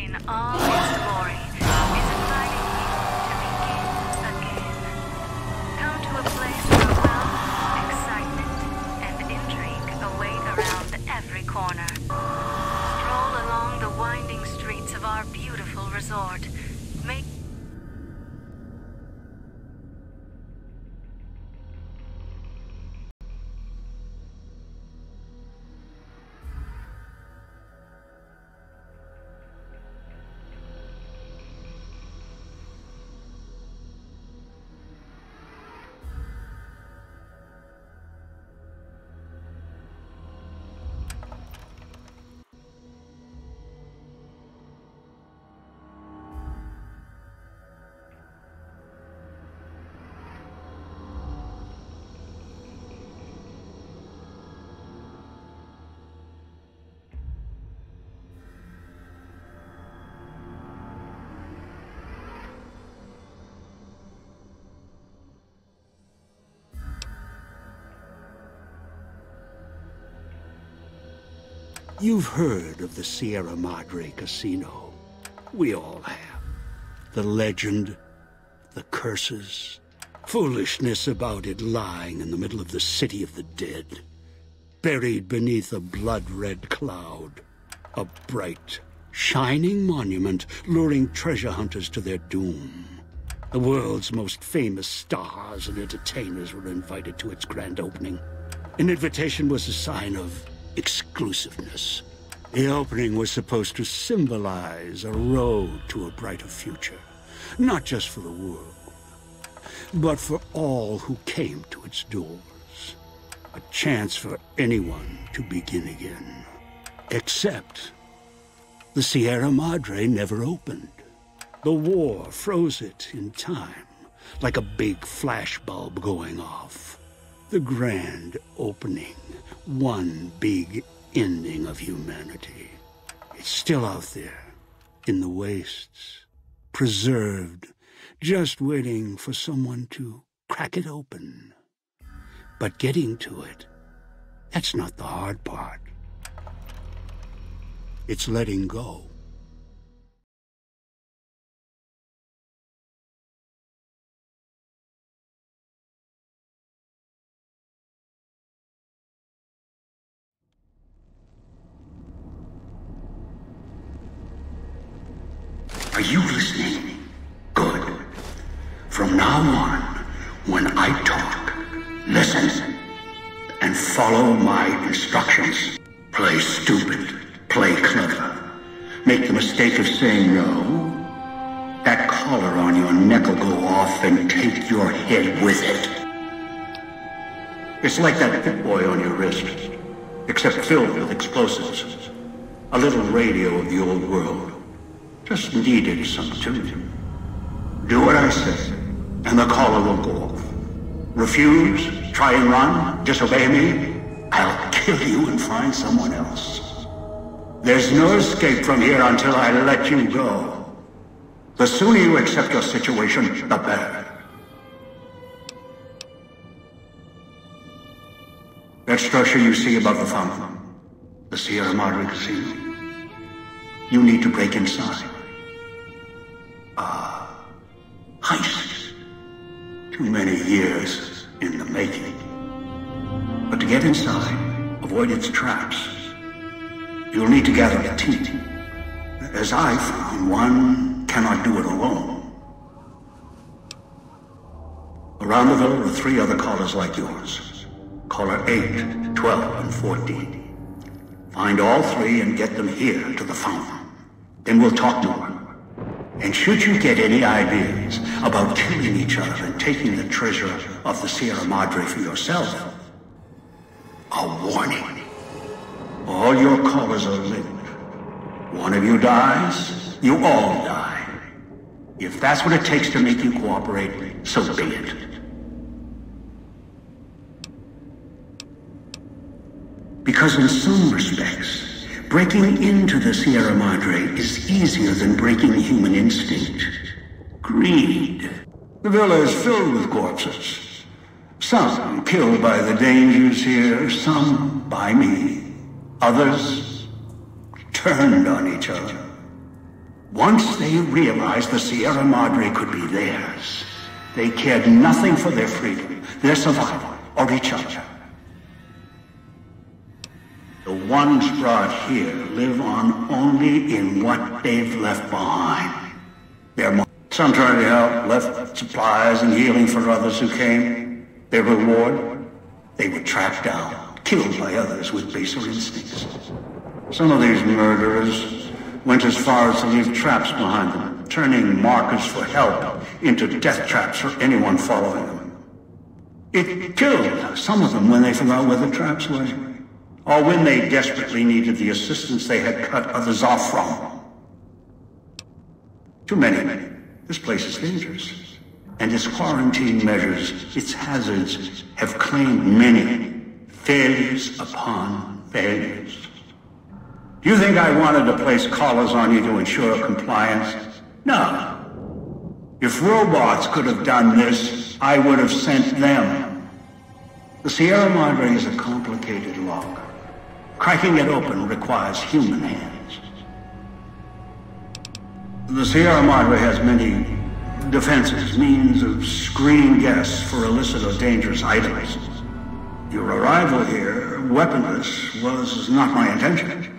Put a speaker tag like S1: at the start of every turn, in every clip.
S1: in all its glory, is inviting you to begin again. Come to a place where wealth, excitement, and intrigue await around every corner. Stroll along the winding streets of our beautiful resort. Make
S2: You've heard of the Sierra Madre Casino. We all have. The legend, the curses, foolishness about it lying in the middle of the city of the dead, buried beneath a blood-red cloud. A bright, shining monument luring treasure hunters to their doom. The world's most famous stars and entertainers were invited to its grand opening. An invitation was a sign of exclusiveness. The opening was supposed to symbolize a road to a brighter future, not just for the world, but for all who came to its doors. A chance for anyone to begin again. Except the Sierra Madre never opened. The war froze it in time, like a big flashbulb going off. The grand opening, one big ending of humanity. It's still out there, in the wastes, preserved, just waiting for someone to crack it open. But getting to it, that's not the hard part. It's letting go. Are you listening? Good. From now on, when I talk, listen and follow my instructions. Play stupid, play clever. Make the mistake of saying no. That collar on your neck will go off and take your head with it. It's like that Pip Boy on your wrist, except filled with explosives. A little radio of the old world. Just needed some tuning. Do what I say, and the collar will go off. Refuse, try and run, disobey me, I'll kill you and find someone else. There's no escape from here until I let you go. The sooner you accept your situation, the better. That structure you see above the fountain, the Sierra Madre Casino, you need to break inside. Heist. Too many years in the making. But to get inside, avoid its traps, you'll need to gather a team. As I found, one cannot do it alone. Around the villa are 3 other callers like yours. Caller 8, 12, and 14. Find all 3 and get them here to the fountain. Then we'll talk more. And should you get any ideas about killing each other and taking the treasure of the Sierra Madre for yourself, a warning. All your callers are linked. One of you dies, you all die. If that's what it takes to make you cooperate, so be it. Because in some respects, breaking into the Sierra Madre is easier than breaking human instinct. Greed. The villa is filled with corpses. Some killed by the dangers here, some by me. Others turned on each other. Once they realized the Sierra Madre could be theirs, they cared nothing for their freedom, their survival, or each other. The ones brought here live on only in what they've left behind. Some tried to help, left supplies and healing for others who came. Their reward? They were tracked down, killed by others with baser instincts. Some of these murderers went as far as to leave traps behind them, turning markers for help into death traps for anyone following them. It killed some of them when they forgot where the traps were, or when they desperately needed the assistance they had cut others off from. Too many. This place is dangerous, and its quarantine measures, its hazards, have claimed many failures upon failures. You think I wanted to place collars on you to ensure compliance? No. If robots could have done this, I would have sent them. The Sierra Madre is a complicated lock. Cracking it open requires human hands. The Sierra Madre has many defenses, means of screening guests for illicit or dangerous items. Your arrival here, weaponless, was not my intention.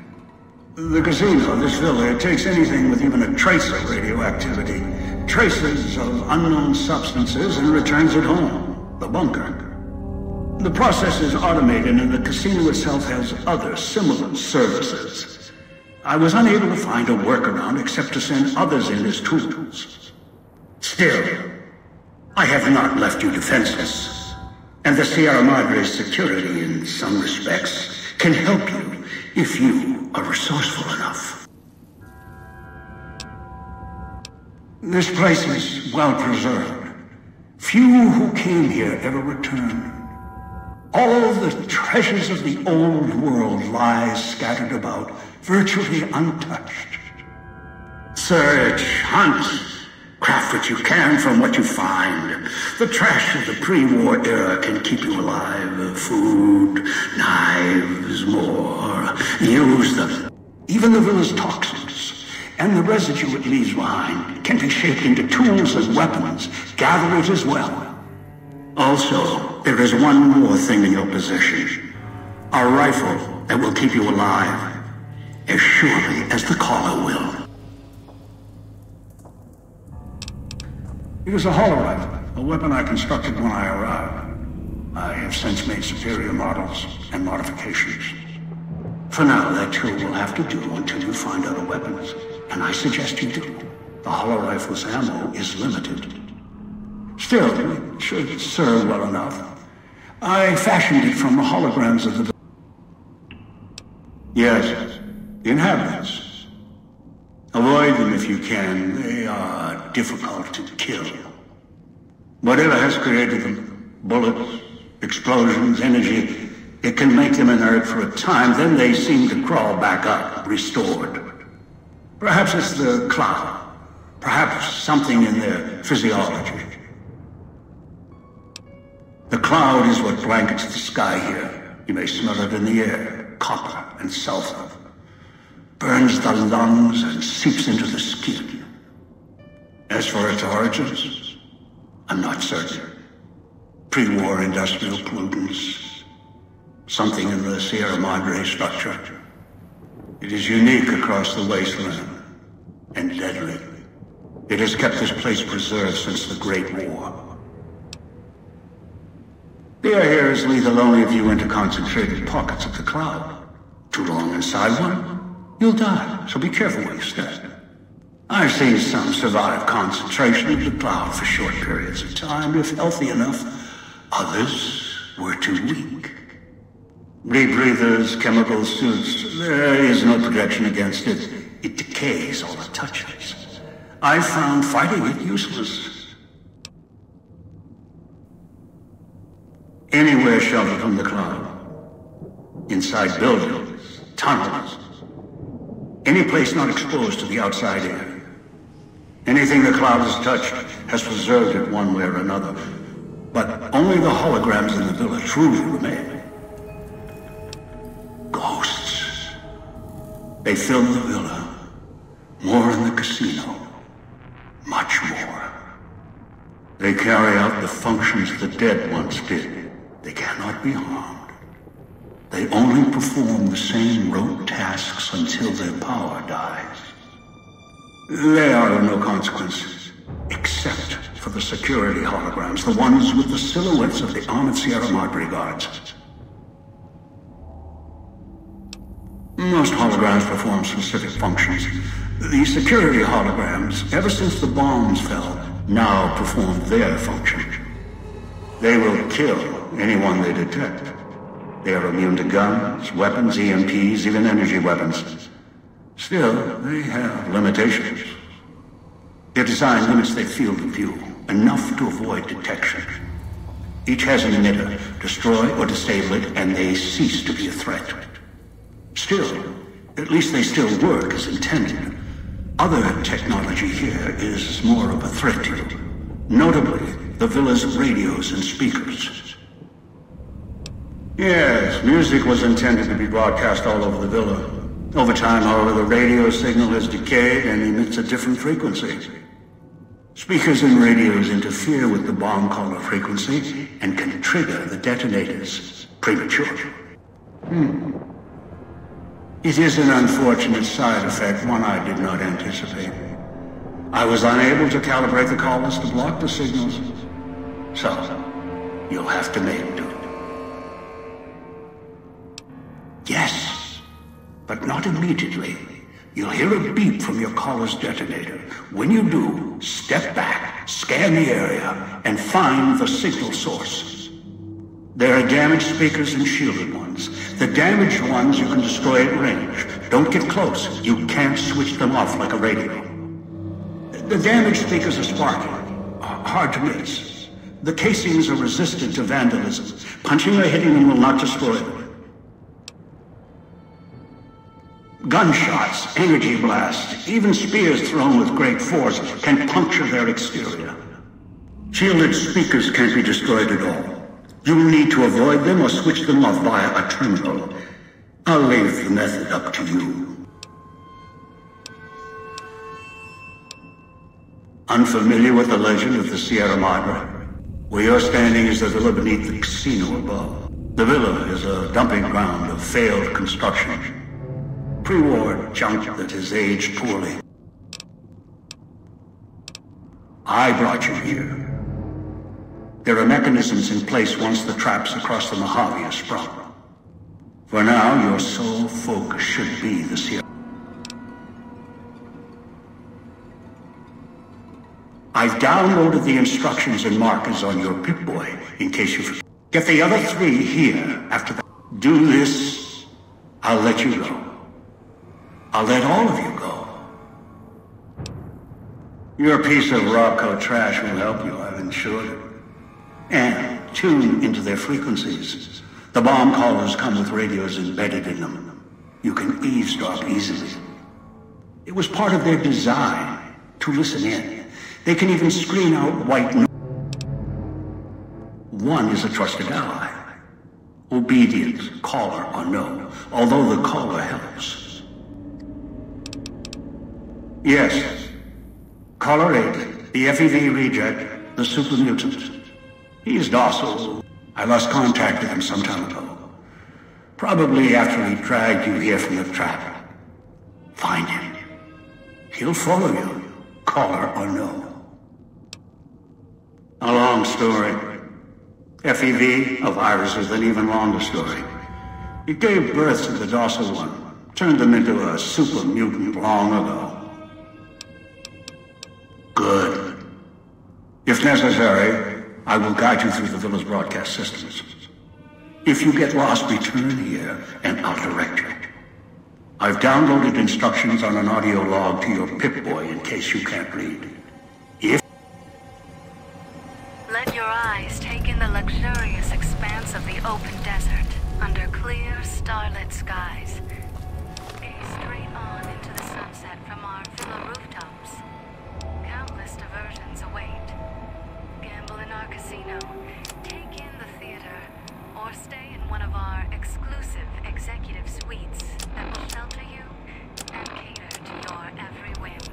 S2: The casino, this villa, it takes anything with even a trace of radioactivity, traces of unknown substances, and returns it home, the bunker. The process is automated, and the casino itself has other similar services. I was unable to find a workaround except to send others in as tools. Still, I have not left you defenseless, and the Sierra Madre's security, in some respects, can help you if you are resourceful enough. This place is well preserved. Few who came here ever returned. All the treasures of the old world lie scattered about, virtually untouched. Search, hunt, craft what you can from what you find. The trash of the pre-war era can keep you alive. Food, knives, more. Use them. Even the villa's toxins and the residue it leaves behind can be shaped into tools and weapons. Gather it as well. Also, there is one more thing in your possession. A rifle that will keep you alive, as surely as the caller will. It is a hollow rifle, a weapon I constructed when I arrived. I have since made superior models and modifications. For now, that too will have to do until you find other weapons, and I suggest you do. The hollow rifle's ammo is limited. Still, it should serve well enough. I fashioned it from the holograms of the... Yes, the inhabitants. Avoid them if you can. They are difficult to kill. Whatever has created them, bullets, explosions, energy, it can make them inert for a time, then they seem to crawl back up, restored. Perhaps it's the cloud. Perhaps something in their physiology. The cloud is what blankets the sky here. You may smell it in the air. Copper and sulfur. Burns the lungs and seeps into the skin. As for its origins, I'm not certain. Pre-war industrial pollutants. Something in the Sierra Madre structure. It is unique across the wasteland. And deadly. It has kept this place preserved since the Great War. The air here is lethal only if you enter concentrated pockets of the cloud. Too long inside one, you'll die, so be careful where you step. I've seen some survive concentration of the cloud for short periods of time, if healthy enough. Others were too weak. Rebreathers, chemical suits, there is no protection against it. It decays all it touches. I found fighting it useless. Anywhere sheltered from the cloud. Inside buildings, tunnels. Any place not exposed to the outside air. Anything the cloud has touched has preserved it one way or another. But only the holograms in the villa truly remain. Ghosts. They fill the villa. More in the casino. Much more. They carry out the functions the dead once did. They cannot be harmed. They only perform the same rote tasks until their power dies. They are of no consequence, except for the security holograms, the ones with the silhouettes of the armored Sierra Madre guards. Most holograms perform specific functions. The security holograms, ever since the bombs fell, now perform their function. They will kill anyone they detect. They are immune to guns, weapons, EMPs, even energy weapons. Still, they have limitations. Their design limits their field of view, enough to avoid detection. Each has an emitter. Destroy or disable it, and they cease to be a threat. Still, at least they still work as intended. Other technology here is more of a threat to you. Notably, the villa's radios and speakers. Yes, music was intended to be broadcast all over the villa. Over time, however, the radio signal has decayed and emits a different frequency. Speakers and radios interfere with the bomb caller frequency and can trigger the detonators prematurely. It is an unfortunate side effect, one I did not anticipate. I was unable to calibrate the collars to block the signals. So, you'll have to make do. Yes, but not immediately. You'll hear a beep from your collar's detonator. When you do, step back, scan the area, and find the signal source. There are damaged speakers and shielded ones. The damaged ones you can destroy at range. Don't get close. You can't switch them off like a radio. The damaged speakers are sparking. Hard to miss. The casings are resistant to vandalism. Punching or hitting them will not destroy them. Gunshots, energy blasts, even spears thrown with great force can puncture their exterior. Shielded speakers can't be destroyed at all. You will need to avoid them or switch them off via a terminal. I'll leave the method up to you. Unfamiliar with the legend of the Sierra Madre? Where you're standing is the villa beneath the casino above. The villa is a dumping ground of failed construction. Pre-war junk that has aged poorly. I brought you here. There are mechanisms in place once the traps across the Mojave are sprung. For now, your sole focus should be the Sierra. I've downloaded the instructions and markers on your Pip-Boy, in case you forget. Get the other 3 here after that. Do this, I'll let you go. I'll let all of you go. Your piece of Robco trash will help you, I've ensured it. And tune into their frequencies. The bomb callers come with radios embedded in them. You can eavesdrop easily. It was part of their design to listen in. They can even screen out white noise. One is a trusted ally. Obedient, caller or no, although the caller helps. Yes. Caller 8, the FEV reject, the super mutant. He's docile. I lost contact with him some time ago. Probably after he dragged you here from the trap. Find him. He'll follow you, caller or no. A long story. FEV, a virus, is an even longer story. It gave birth to the docile one, turned them into a super mutant long ago. Good. If necessary, I will guide you through the villa's broadcast systems. If you get lost, return here, and I'll direct you. I've downloaded instructions on an audio log to your Pip-Boy in case you can't read.
S1: Let your eyes take in the luxurious expanse of the open desert under clear, starlit skies. Gaze straight on into the sunset from our villa rooftops. Countless diversions await. Gamble in our casino, take in the theater, or stay in one of our exclusive executive suites that will shelter you and cater to your every whim.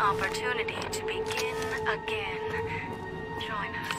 S1: opportunity to begin again. Join us.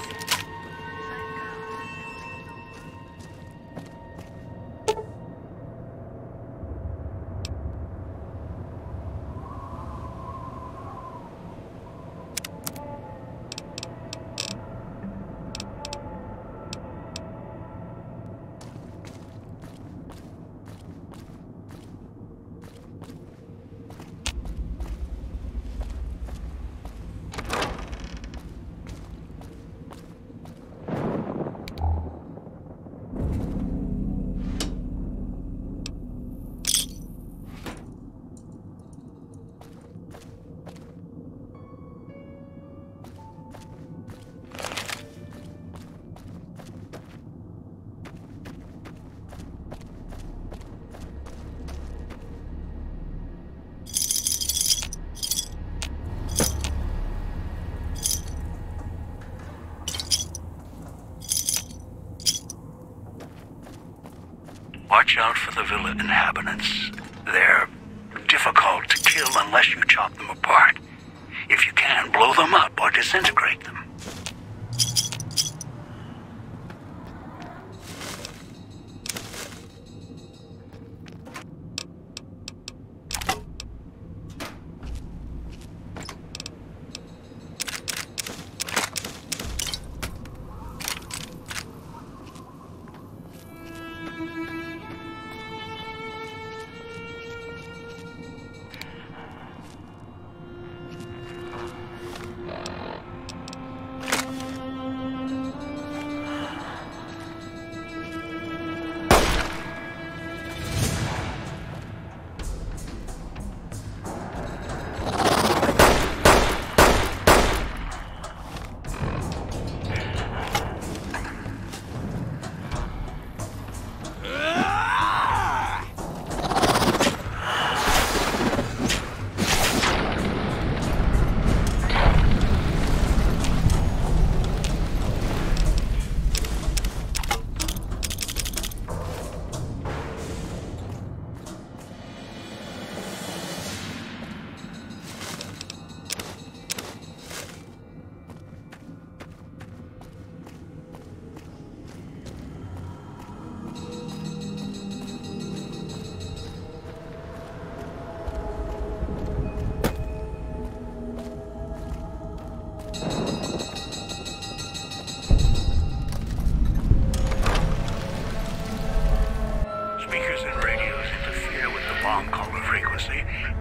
S2: Watch out for the villa inhabitants. They're difficult to kill unless you chop them apart. If you can, blow them up or disintegrate them.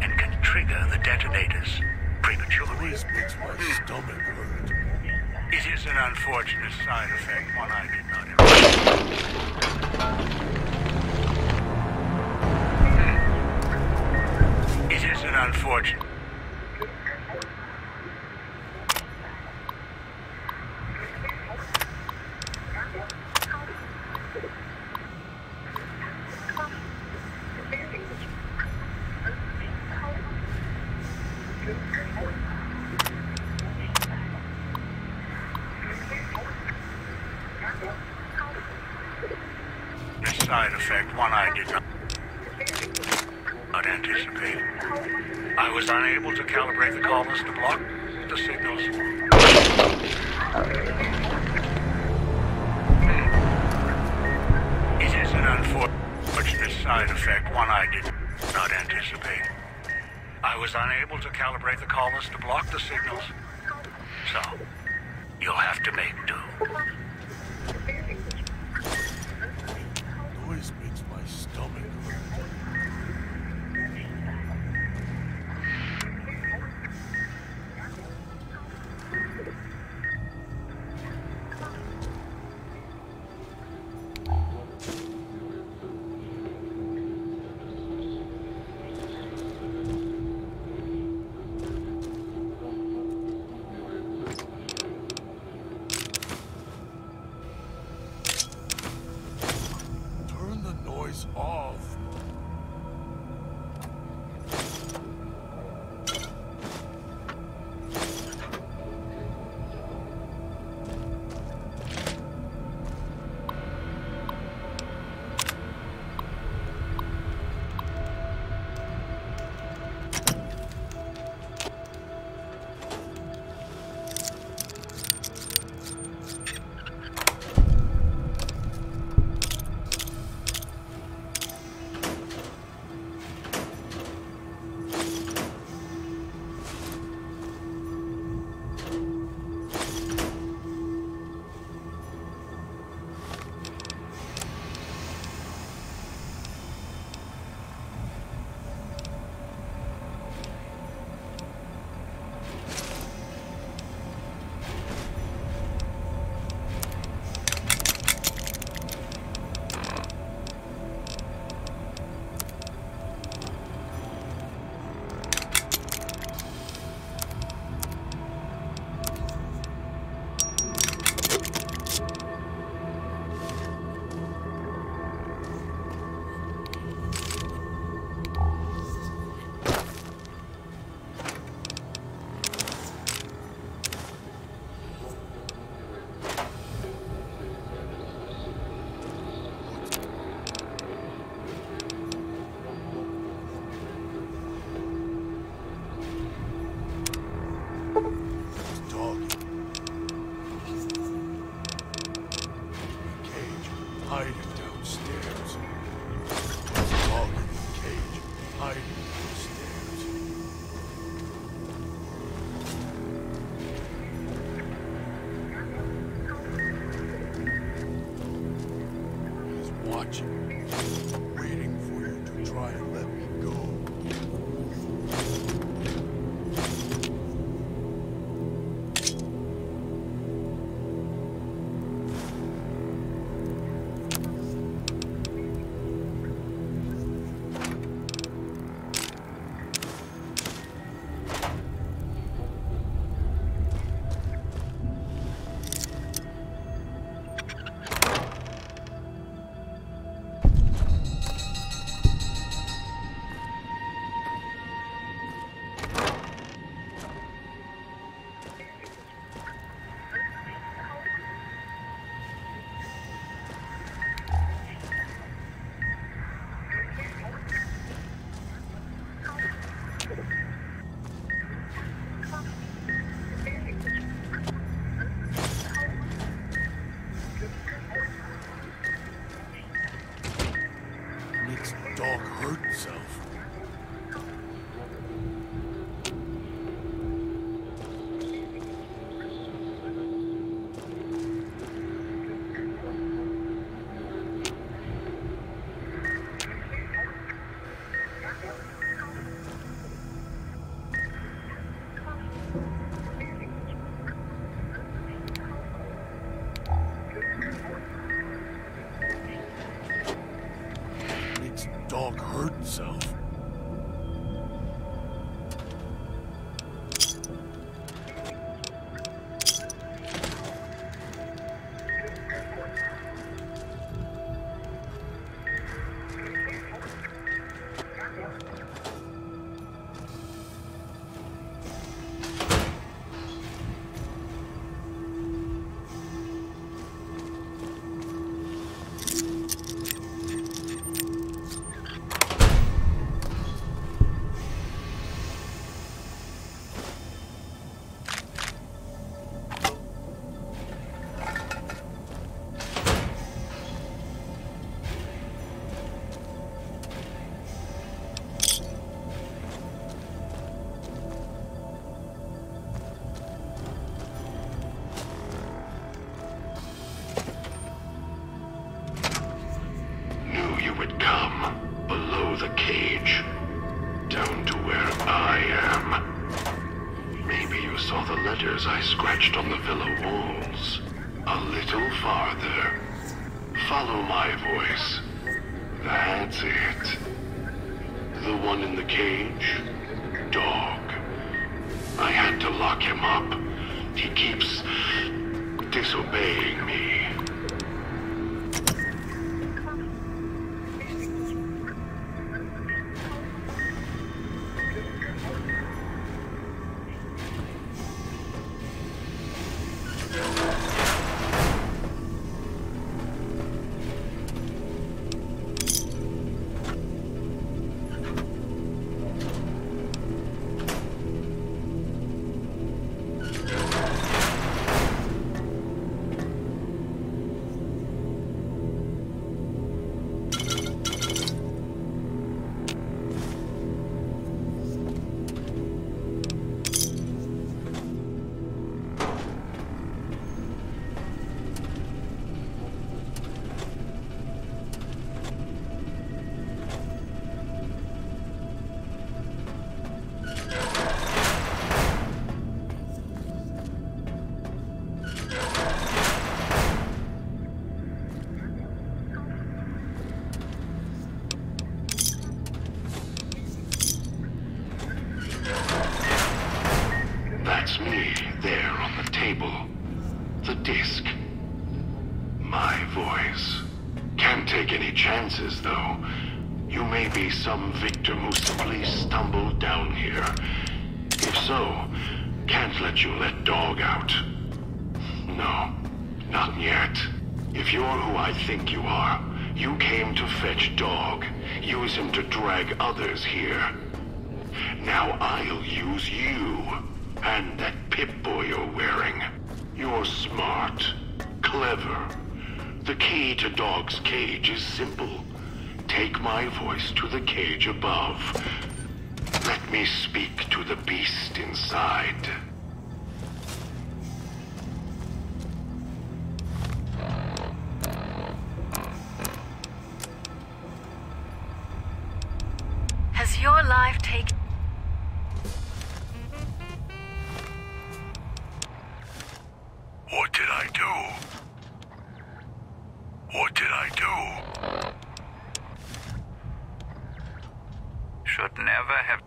S2: And can trigger the detonators prematurely.
S3: This makes my stomach hurt.
S2: It is an unfortunate side effect, one I did not have. It is an unfortunate... Side effect, one I did not anticipate. I was unable to calibrate the collars to block the signals. It is an unfortunate side effect, one I did not anticipate. I was unable to calibrate the collars to block the signals. So, you'll have to make do.
S3: Noise makes my stomach hurt. Off. hiding downstairs. Dog in the cage, hiding downstairs. He's watching, waiting for you to try and let me go. Makes dog hurt himself. Makes dog hurt himself.
S4: Would come below the cage, down to where I am. Maybe you saw the letters I scratched on the villa walls. A little farther. Follow my voice. That's it. The one in the cage? Dog. I had to lock him up. He keeps disobeying me. That's me, there on the table. The disc. My voice. Can't take any chances, though. You may be some victim who simply stumbled down here. If so, can't let you let Dog out. No, not yet. If you're who I think you are, you came to fetch Dog. Use him to drag others here. Now I'll use you. And that Pip-Boy you're wearing. You're smart, clever. The key to Dog's cage is simple. Take my voice to the cage above. Let me speak to the beast inside.
S1: Has your life taken...
S3: What did I do? What did I do?
S5: Should never have...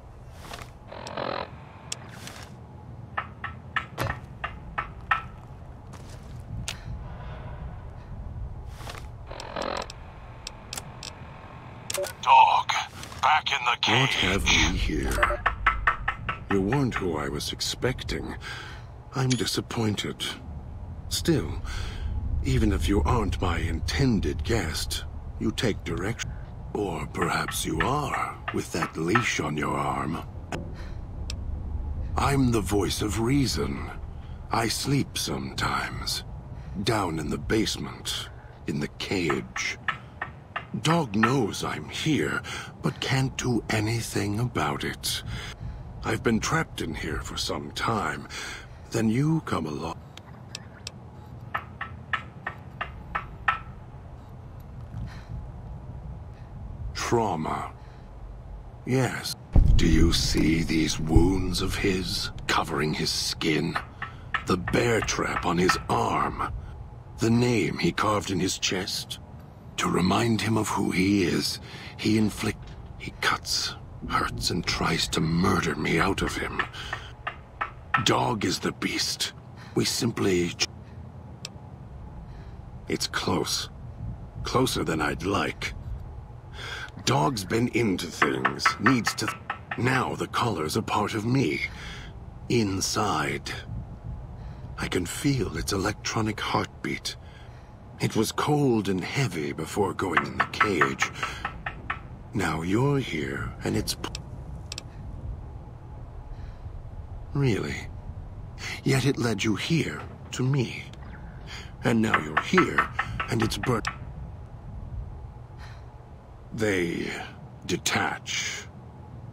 S3: Dog, back in the cage.
S6: What have we here? You weren't who I was expecting. I'm disappointed. Still, even if you aren't my intended guest, you take direction. Or perhaps you are, with that leash on your arm. I'm the voice of reason. I sleep sometimes. Down in the basement, in the cage. Dog knows I'm here, but can't do anything about it. I've been trapped in here for some time. Then you come along. Trauma. Yes. Do you see these wounds of his, covering his skin? The bear trap on his arm? The name he carved in his chest? To remind him of who he is, he cuts, hurts, and tries to murder me out of him. Dog is the beast. We simply... It's close. Closer than I'd like. Dog's been into things, needs to... Now the collar's a part of me. Inside. I can feel its electronic heartbeat. It was cold and heavy before going in the cage. Now you're here, and it's... Really? Yet it led you here, to me. And now you're here, and it's burnt... They detach.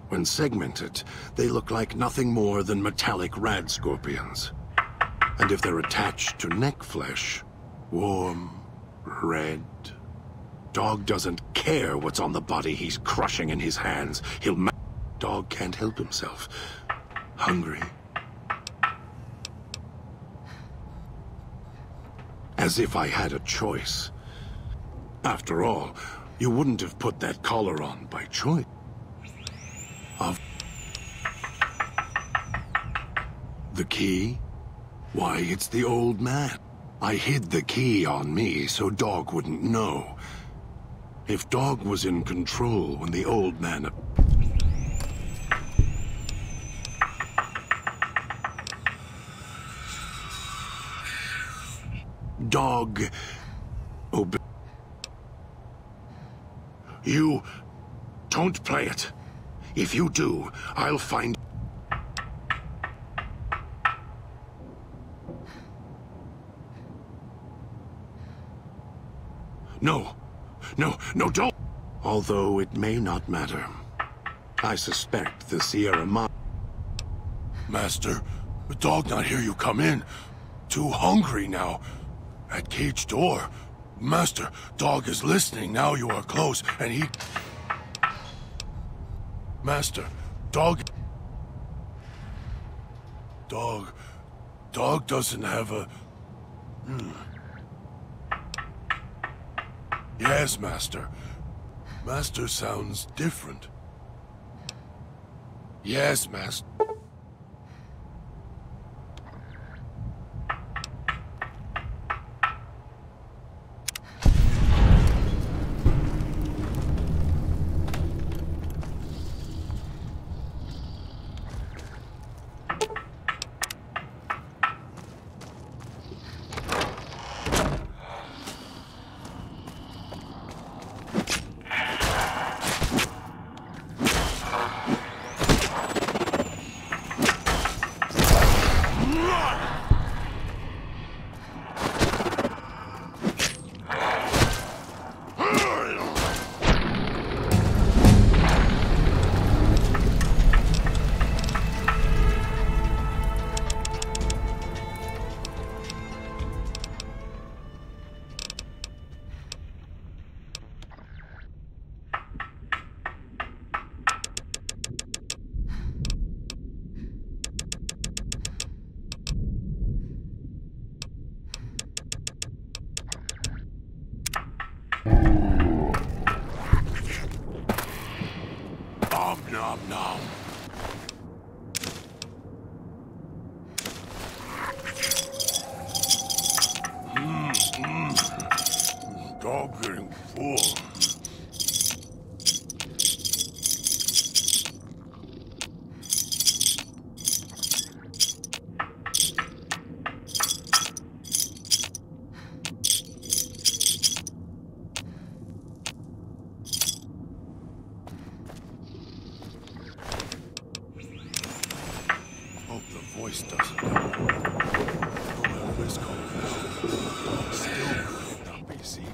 S6: When segmented, they look like nothing more than metallic rad scorpions. And if they're attached to neck flesh, warm, red... Dog doesn't care what's on the body he's crushing in his hands. Dog can't help himself. Hungry. As if I had a choice. After all, you wouldn't have put that collar on by choice. The key? Why, it's the old man. I hid the key on me so Dog wouldn't know. If Dog was in control when the old man... Dog... You... Don't play it. If you do, I'll find... No. No, don't! Although it may not matter. I suspect the Sierra Madre...
S3: Master, the dog not hear you come in. Too hungry now. At cage door. Master, dog is listening now you are close, and he... Master, dog... Dog doesn't have a... Yes, Master. Master sounds different. Yes, Master. Come now. Dog getting full. Hope the voice doesn't know. Whoever is calling out, still could not be seen.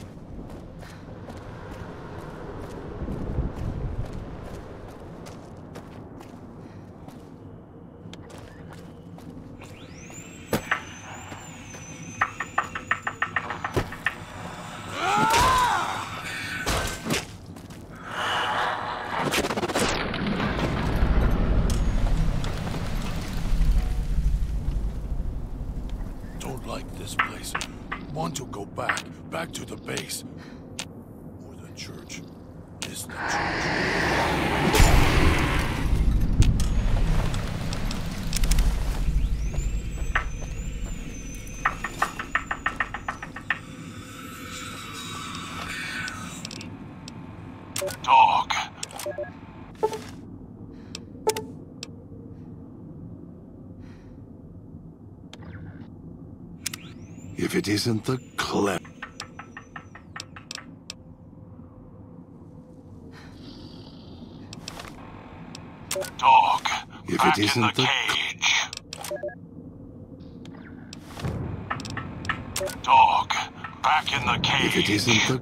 S3: Don't like this place. Want to go back to the base. Or the church. Is the church. Dog.
S6: If it isn't the clever...
S3: Dog.
S6: If
S3: Back
S6: it isn't
S3: in the
S6: the...
S3: cage. Dog. Back in the cage.
S6: If it isn't the...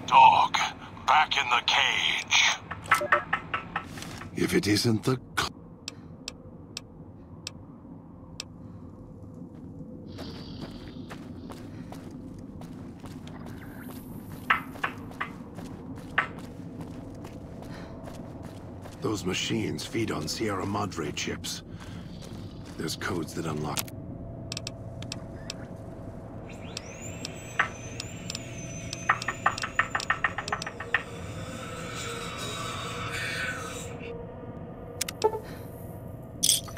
S3: Dog. Back in the cage.
S6: If it isn't the... Those machines feed on Sierra Madre chips. There's codes that unlock...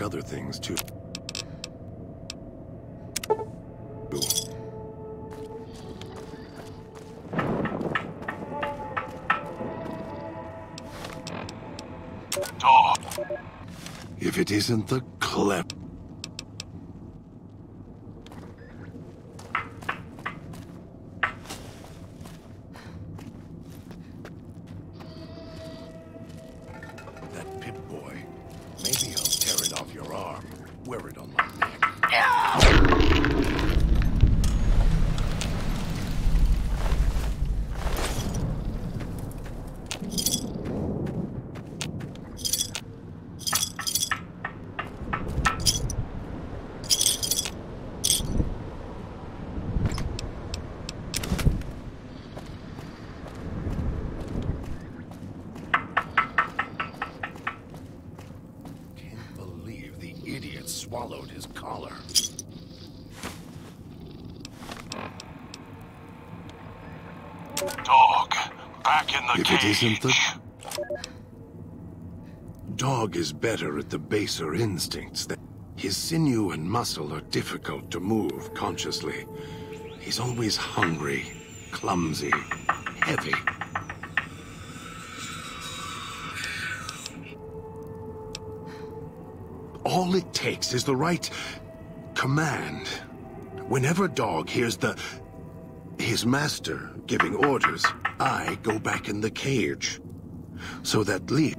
S6: other things, too.
S3: Dog.
S6: If it isn't the clever...
S3: That Pip-Boy. Maybe I'll tear it off your arm. Wear it on my neck. Can't believe the idiot swallowed his collar. Dog, back in the
S6: If
S3: cage.
S6: it isn't the... Dog is better at the baser instincts. His sinew and muscle are difficult to move consciously. He's always hungry, clumsy, heavy. All it takes is the right command. Whenever Dog hears his master giving orders, I go back in the cage. So that Lee...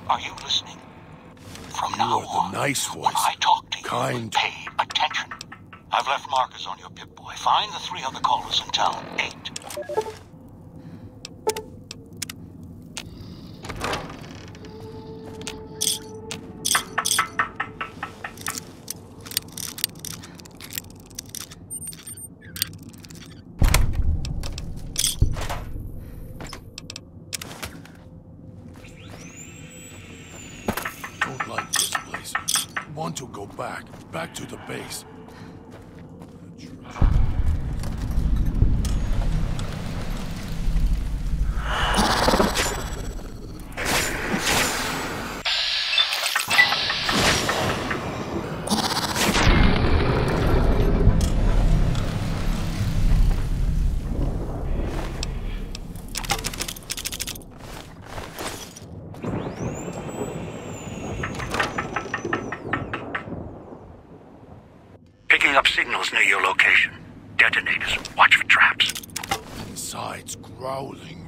S7: Are you listening? From
S3: You
S7: now
S3: are the
S7: on,
S3: nice
S7: when
S3: voice.
S7: I talk to you,
S3: Kind.
S7: pay attention. I've left markers on your Pip-Boy. Find the 3 other callers in town. 8.
S3: want to go back to the base.
S2: Picking up signals near your location. Detonators. Watch for traps.
S3: Inside's growling.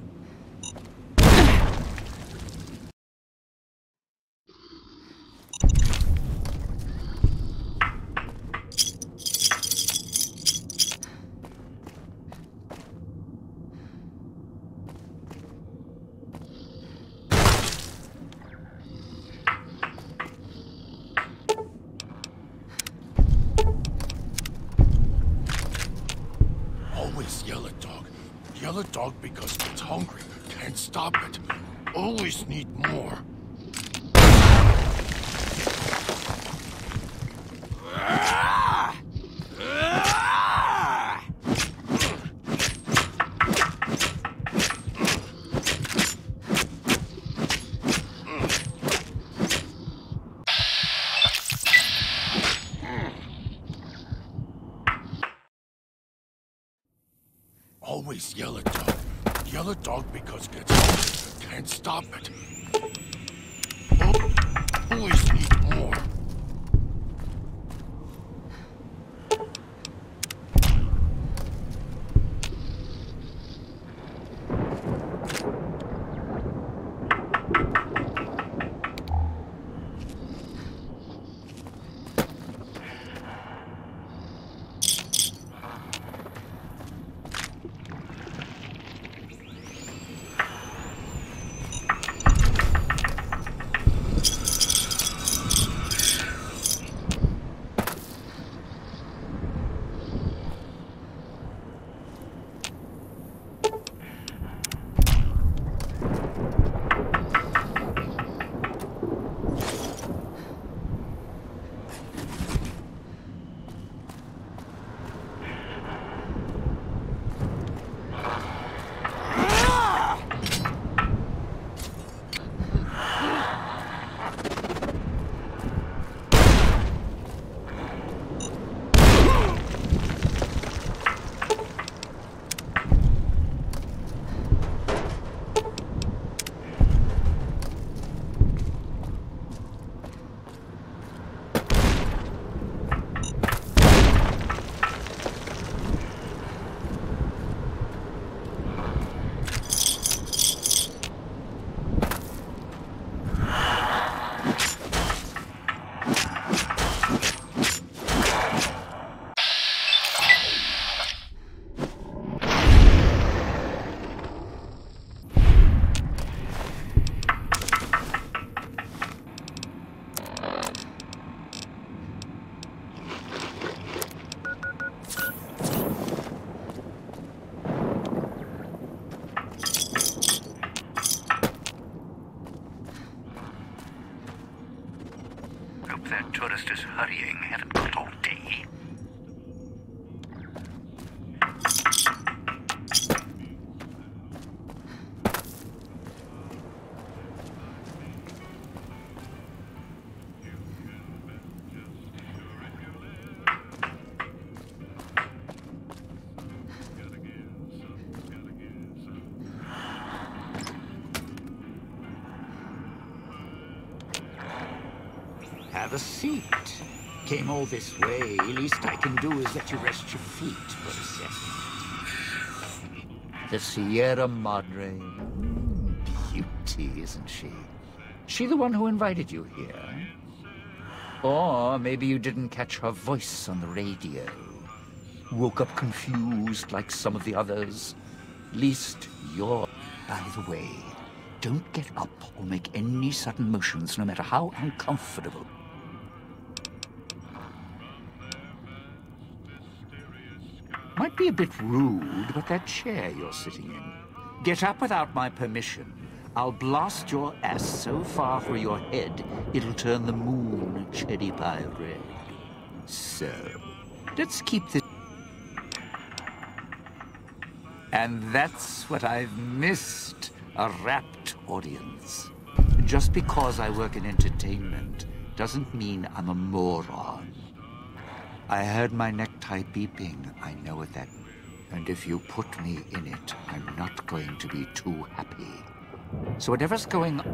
S3: Always yell at dog. Yell at dog because it's hungry. Can't stop it. Always need more. Always yell at dog. Yell at dog because it's hungry. Can't stop it. Always need more.
S2: That tourist is hurrying. Haven't got all day.
S8: Have a seat. Came all this way. Least I can do is let you rest your feet for a second. The Sierra Madre. Beauty, isn't she? She the one who invited you here? Or maybe you didn't catch her voice on the radio. Woke up confused like some of the others. Least you're... By the way, don't get up or make any sudden motions, no matter how uncomfortable. Might be a bit rude, but that chair you're sitting in. Get up without my permission, I'll blast your ass so far for your head, it'll turn the moon cherry pie red. So, let's keep this... And that's what I've missed, a rapt audience. Just because I work in entertainment doesn't mean I'm a moron. I heard my necktie beeping, I know what that... And if you put me in it, I'm not going to be too happy. So whatever's going on...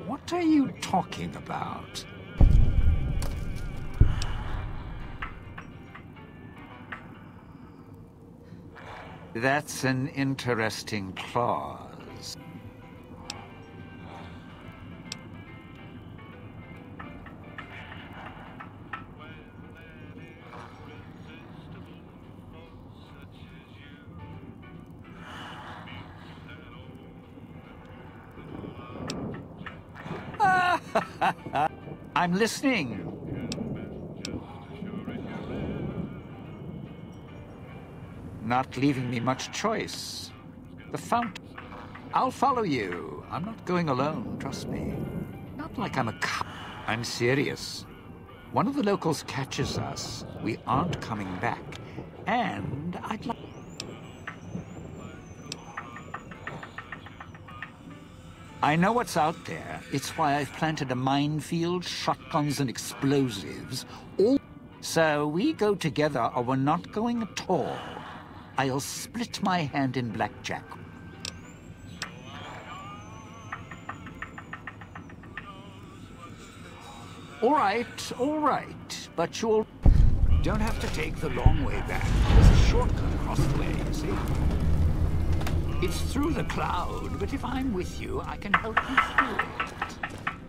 S8: What are you talking about? That's an interesting clause. I'm listening. Not leaving me much choice. The fountain. I'll follow you. I'm not going alone, trust me. Not like I'm a cop. I'm serious. One of the locals catches us. We aren't coming back. And I'd like... I know what's out there. It's why I've planted a minefield, shotguns and explosives. All... So we go together or we're not going at all. I'll split my hand in blackjack. All right, but you'll... Don't have to take the long way back. There's a shortcut across the way, you see? It's through the cloud, but if I'm with you, I can help you through it.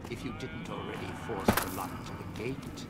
S8: If you didn't already force the lock to the gate.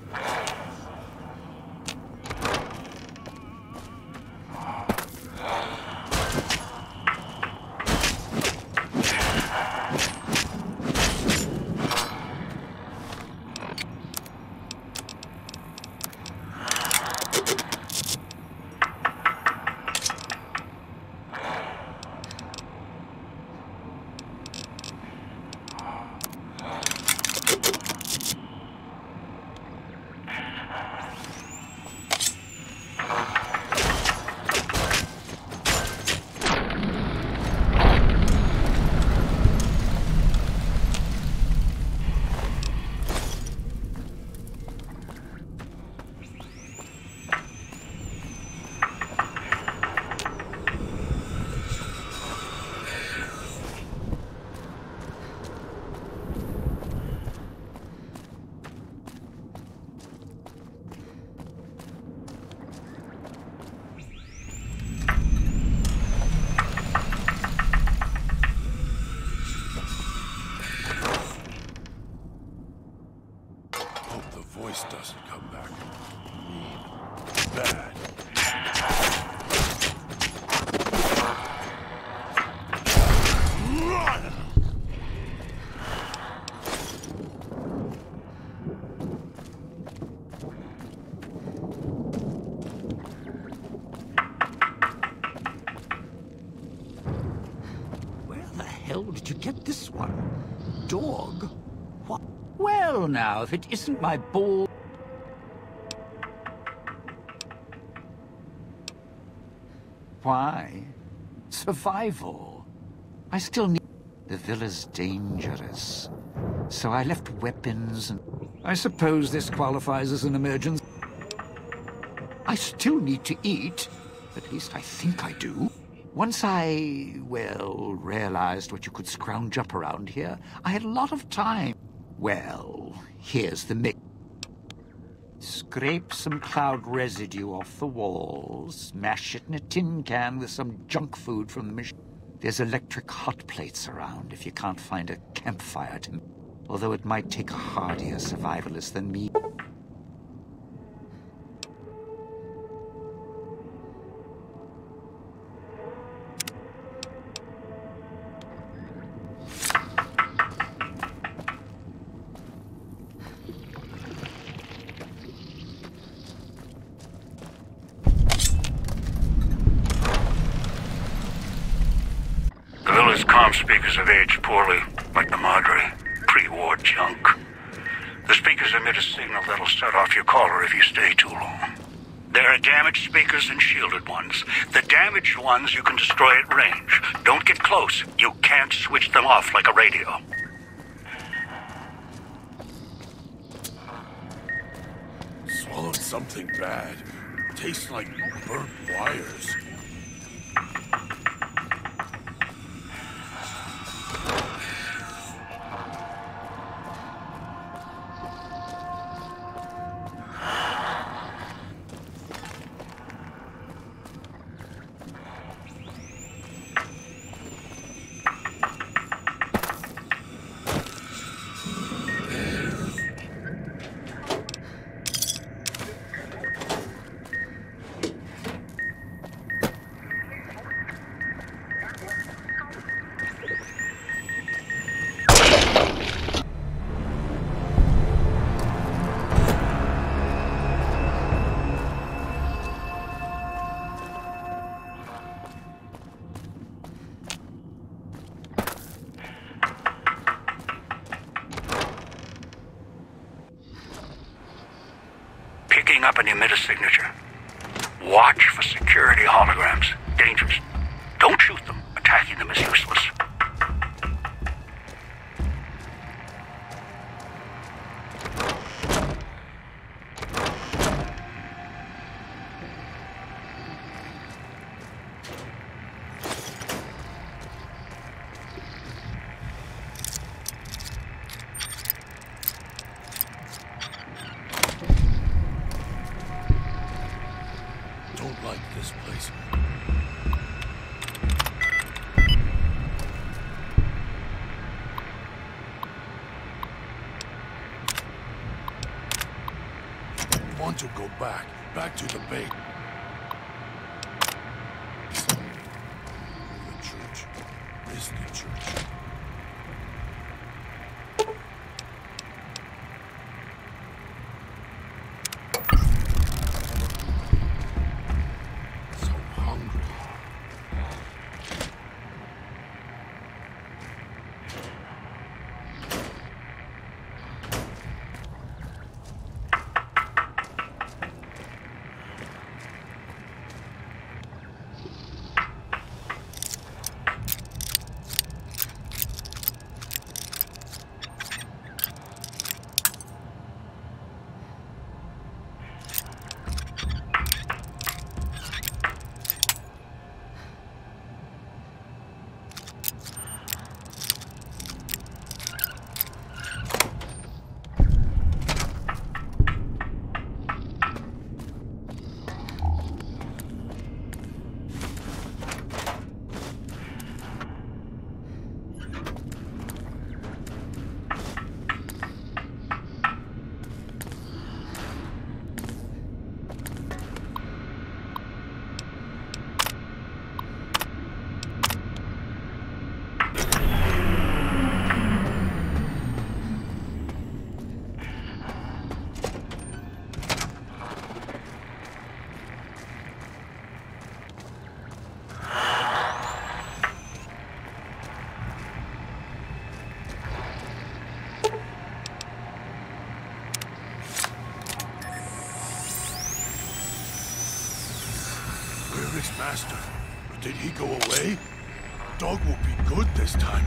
S3: Doesn't come back. Mean. Bad. Run!
S8: Where the hell did you get this one? Dog? What? Well, now, if it isn't my ball... Why? Survival. I still need... The villa's dangerous. So I left weapons and... I suppose this qualifies as an emergency. I still need to eat. At least I think I do. Once I, well, realized what you could scrounge up around here, I had a lot of time. Well, here's the mix. Scrape some cloud residue off the walls, mash it in a tin can with some junk food from the machine. There's electric hot plates around if you can't find a campfire to... Although it might take a hardier survivalist than me.
S9: Some speakers have aged poorly, like the Madre. Pre-war junk. The speakers emit a signal that'll set off your caller if you stay too long. There are damaged speakers and shielded ones. The damaged ones you can destroy at range. Don't get close. You can't switch them off like a radio.
S3: Swallowed something bad. Tastes like burnt wires.
S9: Picking up an emitter signature. Watch for security holograms. Dangerous. Don't shoot them. Attacking them is useless.
S3: Don't like this place. Want to go back to the bait. The church is the church. So hungry. Where is Master? Did he go away? Dog will be good this time.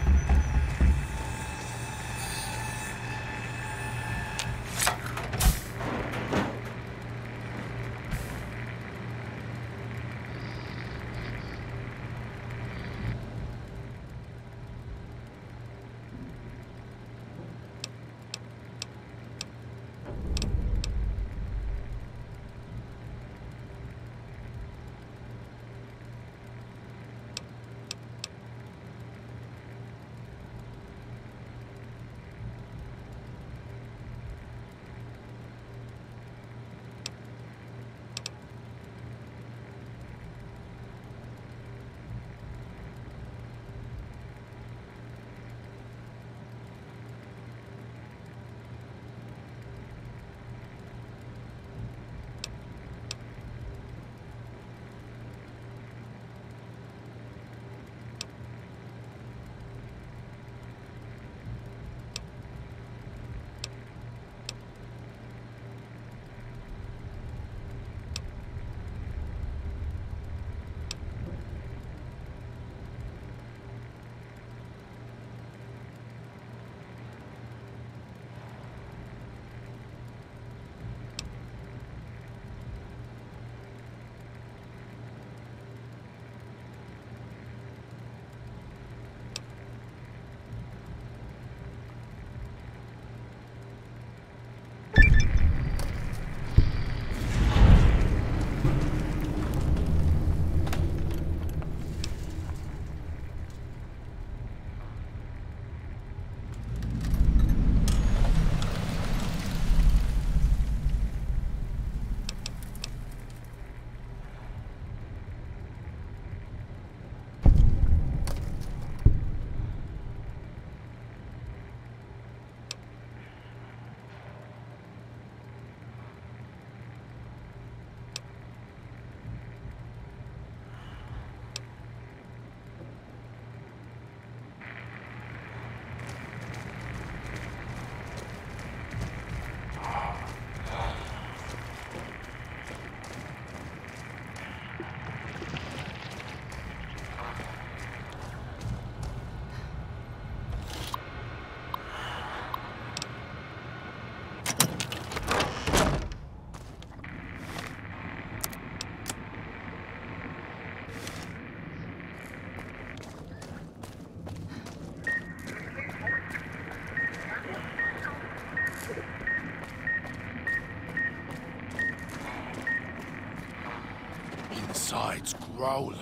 S3: insides growling.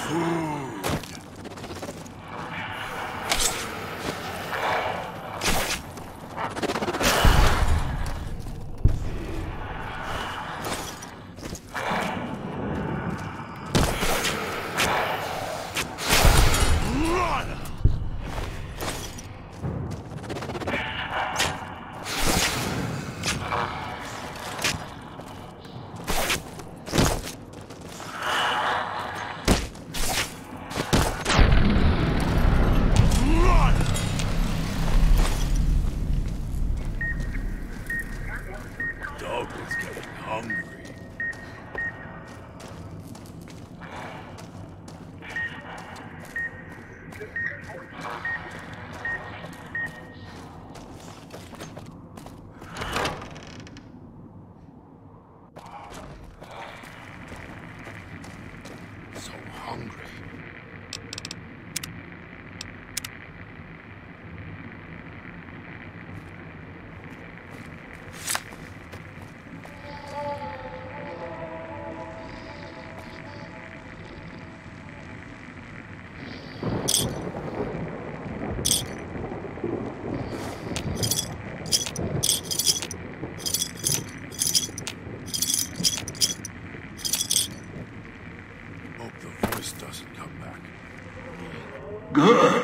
S3: Food. Dog was getting hungry. So hungry. Hope the voice doesn't come back.
S2: Good.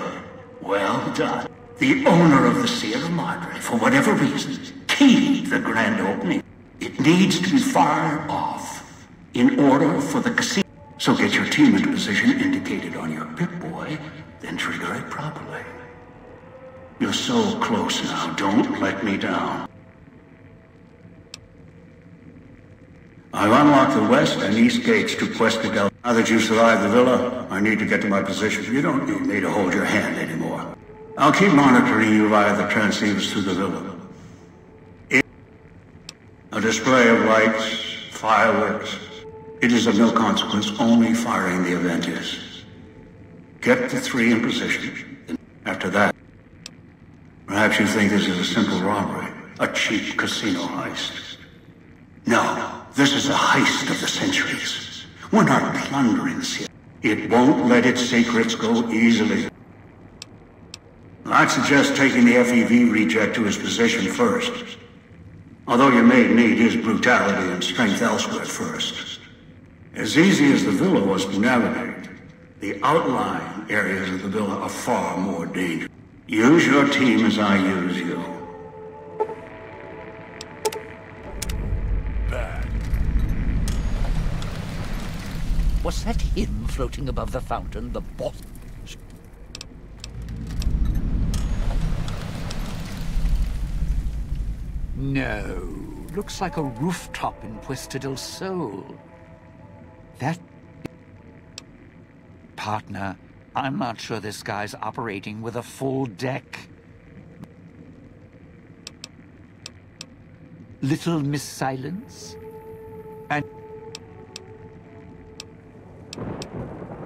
S2: Well done. The owner of the Sierra Madre, for whatever reason, keyed the grand opening. It needs to be fired off in order for the casino. So get your team into position indicated on your Pip-Boy, then trigger it properly. You're so close now, don't let me down. I've unlocked the west and east gates to Puesta del... Now that you've survived the villa, I need to get to my position. You don't need me to hold your hand anymore. I'll keep monitoring you via the transceivers through the villa. A display of lights, fireworks. It is of no consequence, only firing the event is. Get the three in position. After that, perhaps you think this is a simple robbery, a cheap casino heist. No, this is a heist of the centuries. We're not plundering the city. It won't let its secrets go easily. I'd suggest taking the FEV reject to his position first. Although you may need his brutality and strength elsewhere first. As easy as the villa was to navigate, the outlying areas of the villa are far more dangerous. Use your team as I use you.
S3: Bad.
S8: Was that him floating above the fountain, the boss? No. Looks like a rooftop in Puesta del Sol. That... Partner, I'm not sure this guy's operating with a full deck. Little Miss Silence? And...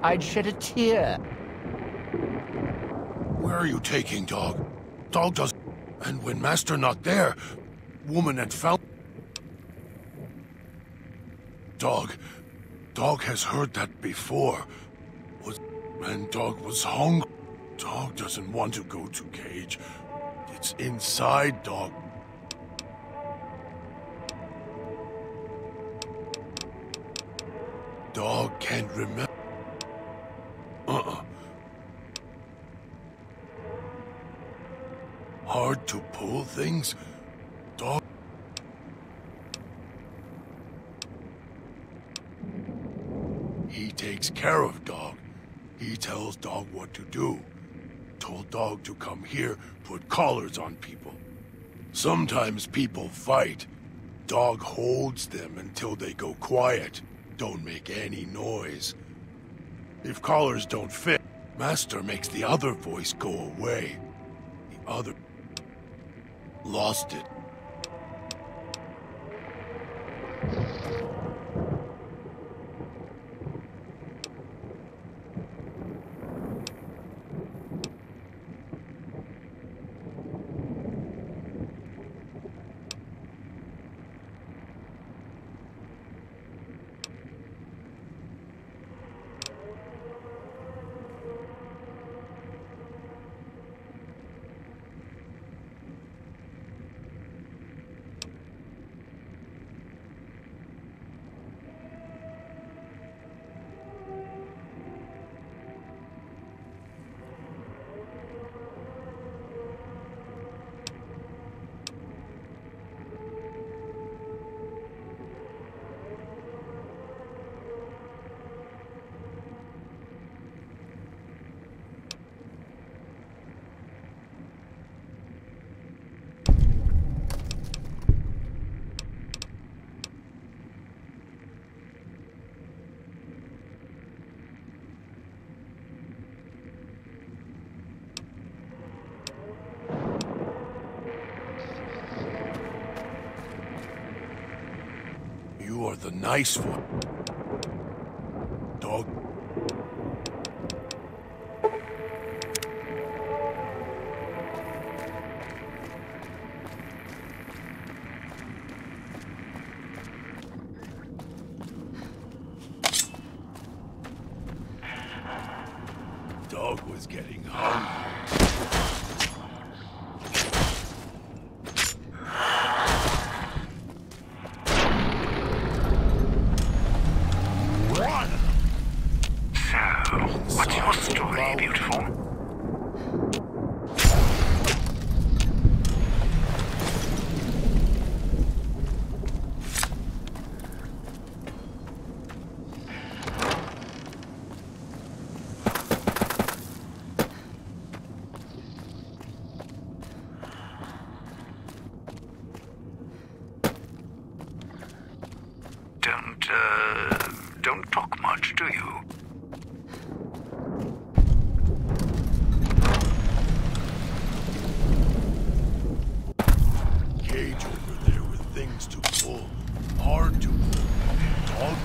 S8: I'd shed a tear.
S3: Where are you taking Dog? Dog does... And when Master not there, woman had found... Dog has heard that before. And Dog was hungry. Dog doesn't want to go to cage. It's inside Dog. Dog can't remember. Hard to pull things? Dog... He takes care of Dog. He tells Dog what to do. Told Dog to come here, put collars on people. Sometimes people fight. Dog holds them until they go quiet. Don't make any noise. If collars don't fit, Master makes the other voice go away. The other... lost it. are the nice ones. Dog. Dog was getting hungry.
S9: What's your story, beautiful? Don't talk much, do you?
S3: Cage over there with things to pull. Hard to pull. Dog.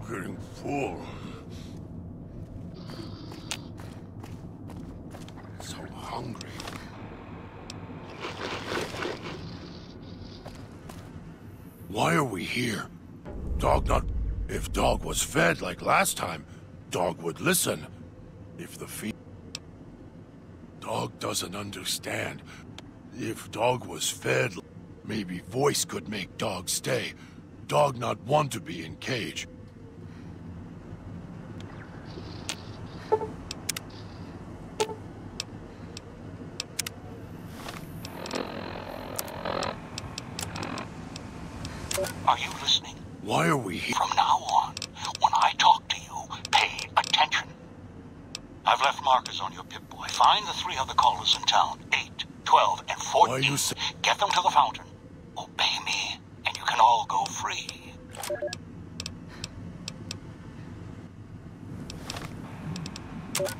S3: Getting full. So hungry. Why are we here? Dog not... If Dog was fed like last time, Dog would listen. If the dog doesn't understand. If dog was fed, maybe voice could make dog stay. Dog not want to be in cage.
S7: Are you listening?
S3: Why are we here?
S7: From now on, when I talk to you, pay attention. I've left markers on your Pip-Boy. Find the 3 other callers in town, 8, 12, and 14.
S3: Why are you
S7: Get them to the fountain. Obey me, and you can all go free.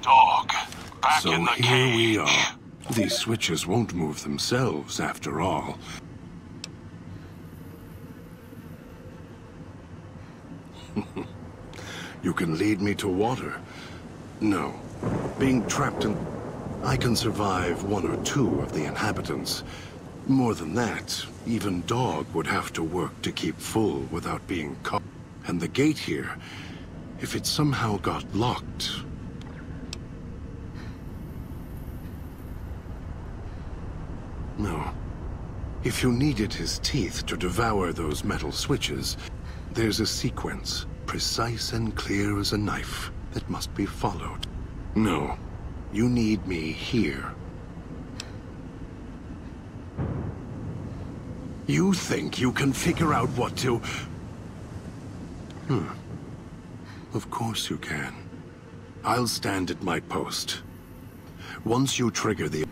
S6: Dog,
S7: back
S6: so
S7: in the
S6: here we
S7: cage.
S6: are. These switches won't move themselves, after all. You can lead me to water. No. Being trapped in... I can survive 1 or 2 of the inhabitants. More than that, even Dog would have to work to keep full without being caught. And the gate here, if it somehow got locked... No. If you needed his teeth to devour those metal switches, there's a sequence, precise and clear as a knife, that must be followed. No. You need me here. You think you can figure out what to... Of course you can. I'll stand at my post. Once you trigger the...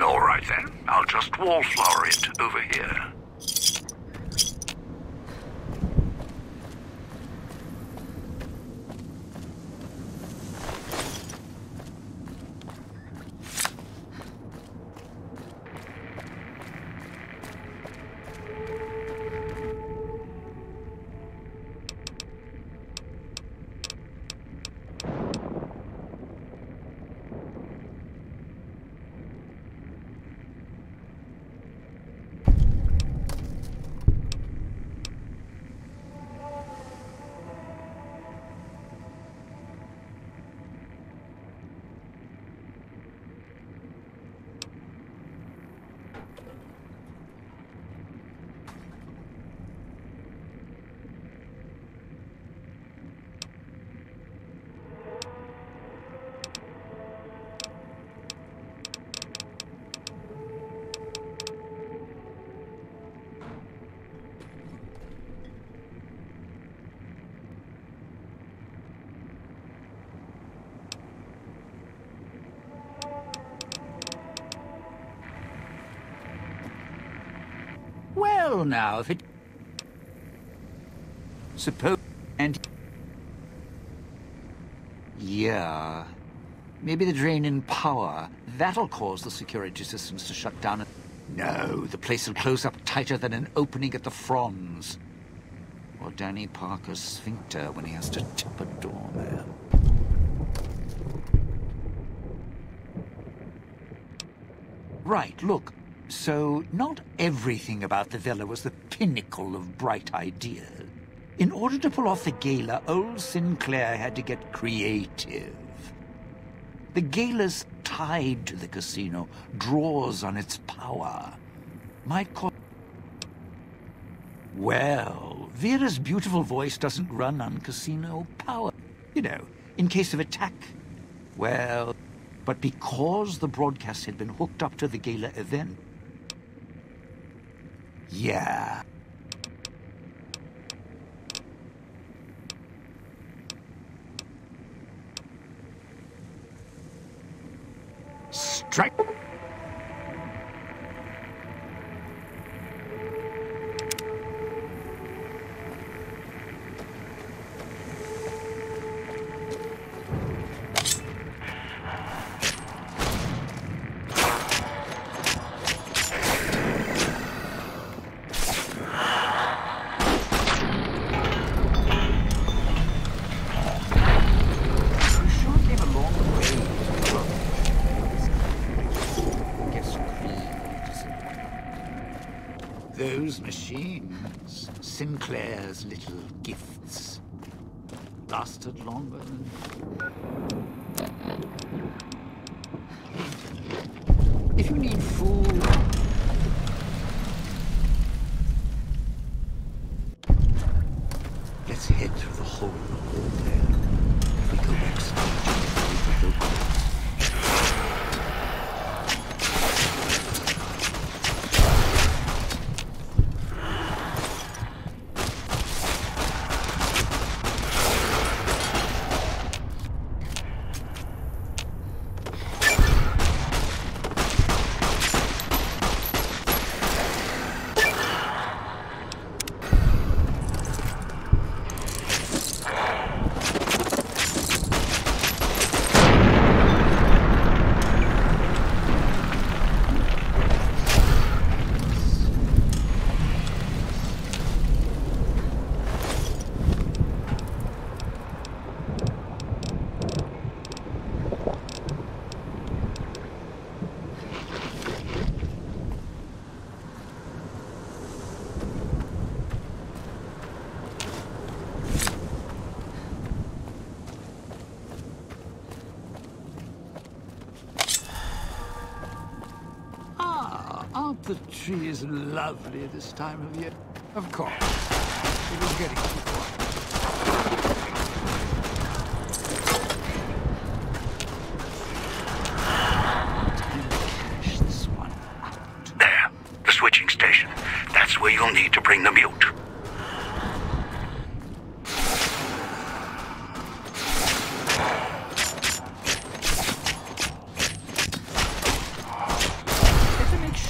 S9: All right then. I'll just wallflower it over here.
S8: Well, now, if it... Suppose... And... Yeah... Maybe the drain in power. That'll cause the security systems to shut down. No, the place will close up tighter than an opening at the Fronds. Or Danny Parker's sphincter when he has to tip a doorman. Right, look. So, not everything about the villa was the pinnacle of bright ideas. In order to pull off the gala, old Sinclair had to get creative. The gala's tied to the casino, draws on its power. Might call... Well, Vera's beautiful voice doesn't run on casino power. You know, in case of attack. Well, but because the broadcast had been hooked up to the gala event... Yeah. Strike! Those machines, Sinclair's little gifts, lasted longer than... If you need food... Let's head through the hole in the wall there. If we go backstage, we'll go back. Aren't the trees lovely this time of year? Of course. It was getting too quiet. Time to cash this one out.
S9: There, the switching station. That's where you'll need to bring the mute.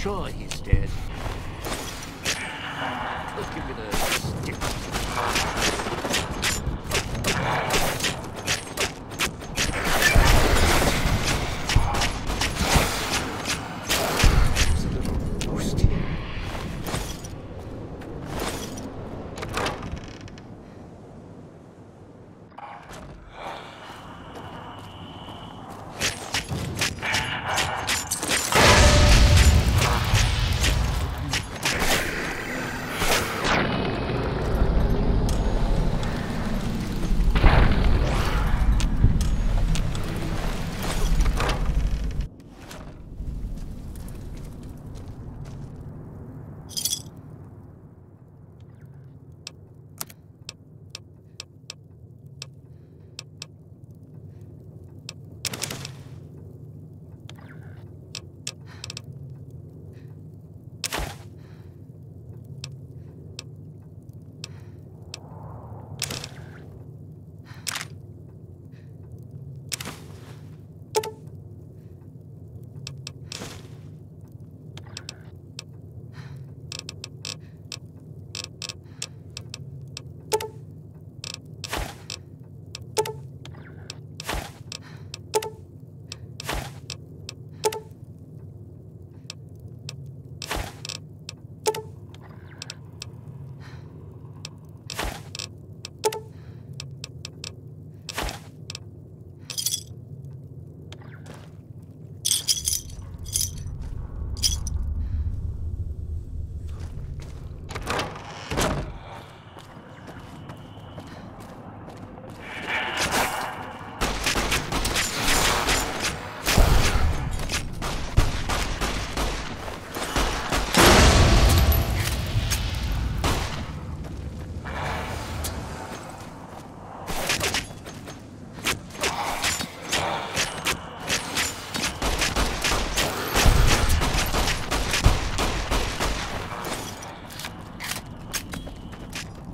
S8: Sure he's dead. Let's give it a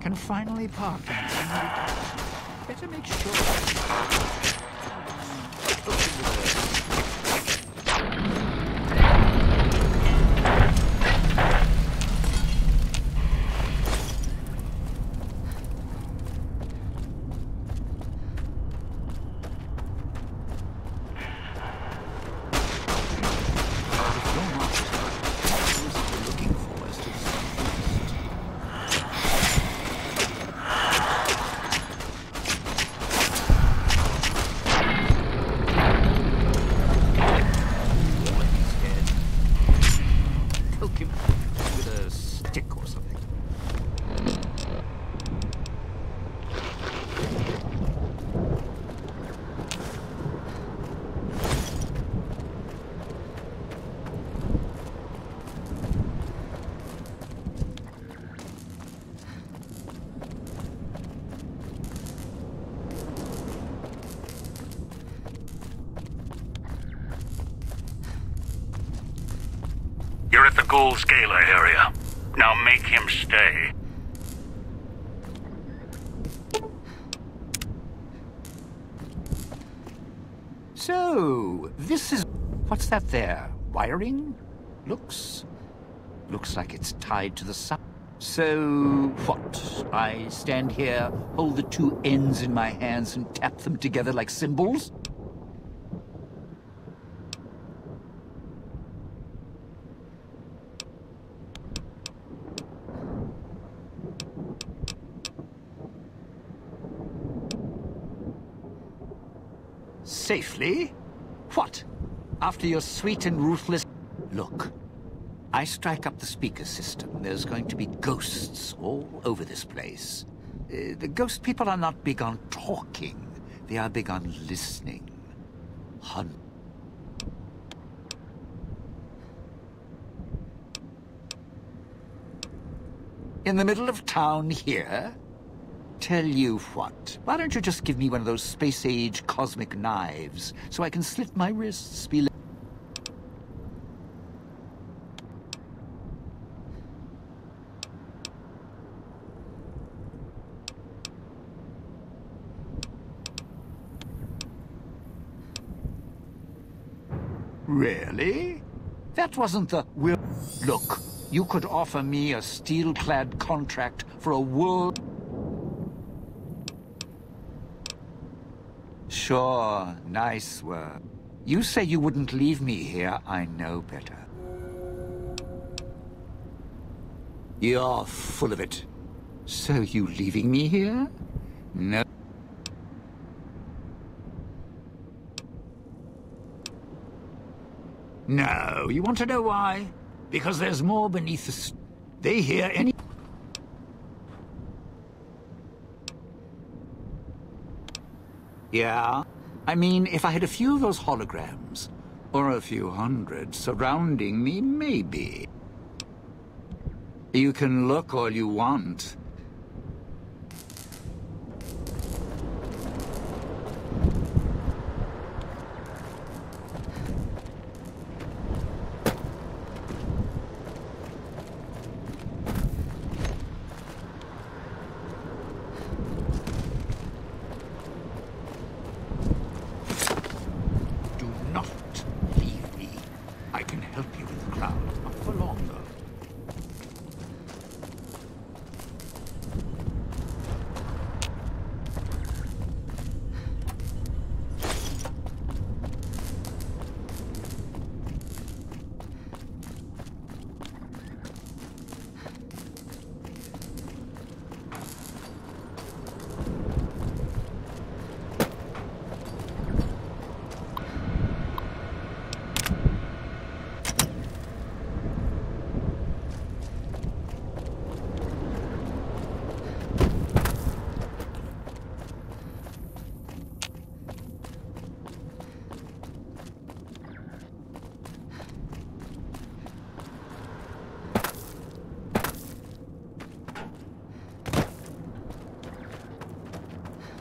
S8: can finally park and better make sure.
S9: You're at the Ghoul Scalar area. Now make him stay.
S8: So, this is... What's that there? Wiring? Looks like it's tied to the sun. So, what? I stand here, hold the two ends in my hands and tap them together like cymbals? Safely? What? After your sweet and ruthless... Look, I strike up the speaker system. There's going to be ghosts all over this place. The ghost people are not big on talking. They are big on listening. In the middle of town here? Tell you what, why don't you just give me one of those space-age cosmic knives so I can slit my wrists below... Really? That wasn't the will... Look, you could offer me a steel-clad contract for a world... Sure, nice work. You say you wouldn't leave me here, I know better. You're full of it. So you leaving me here? No. No, you want to know why? Because there's more beneath the... They hear any... Yeah? I mean, if I had a few of those holograms, or a few hundred surrounding me, maybe. You can look all you want.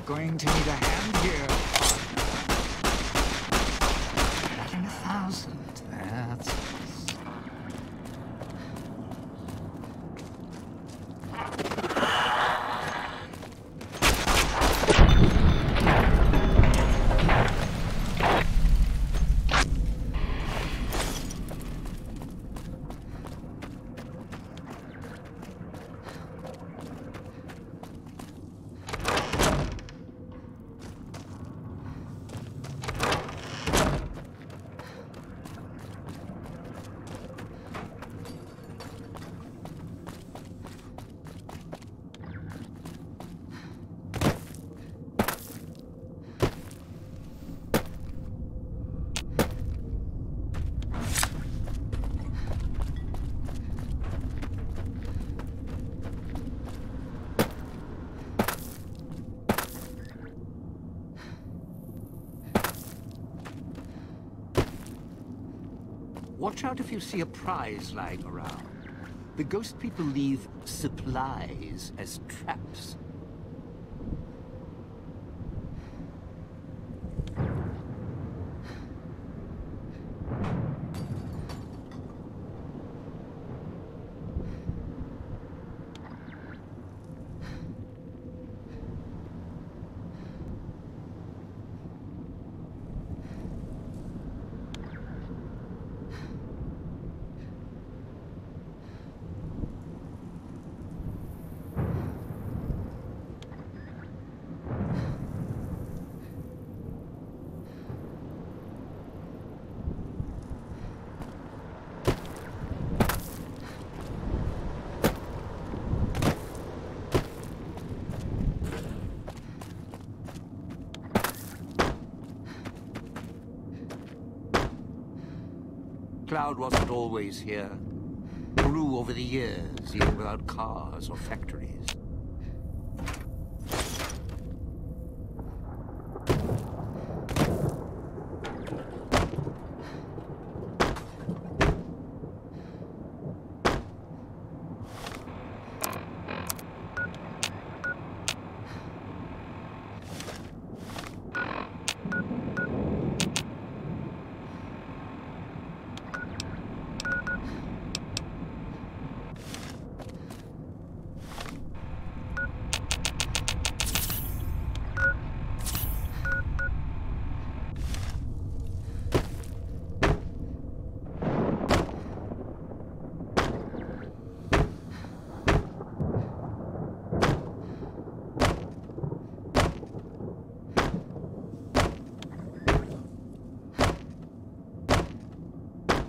S8: Going to need a hand here. Not in 1,000. That's... Watch out if you see a prize lying around. The ghost people leave supplies as traps. Cloud wasn't always here. Grew over the years, even without cars or factories.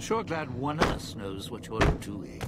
S8: Sure glad one of us knows what you're doing.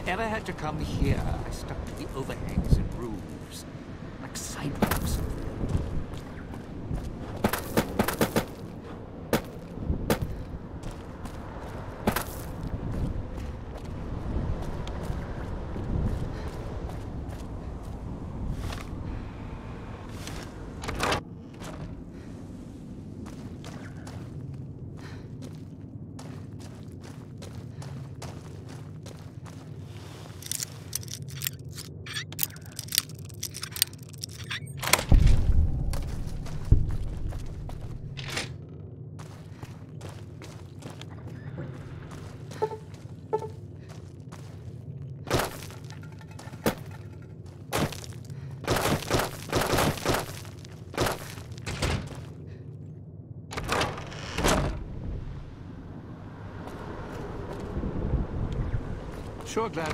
S8: Ever had to come here, I stuck to the overhangs and roofs, like sidewalks. Sure glad.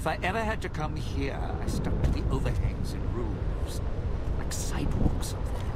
S8: If I ever had to come here, I stuck to the overhangs and roofs, like sidewalks up there.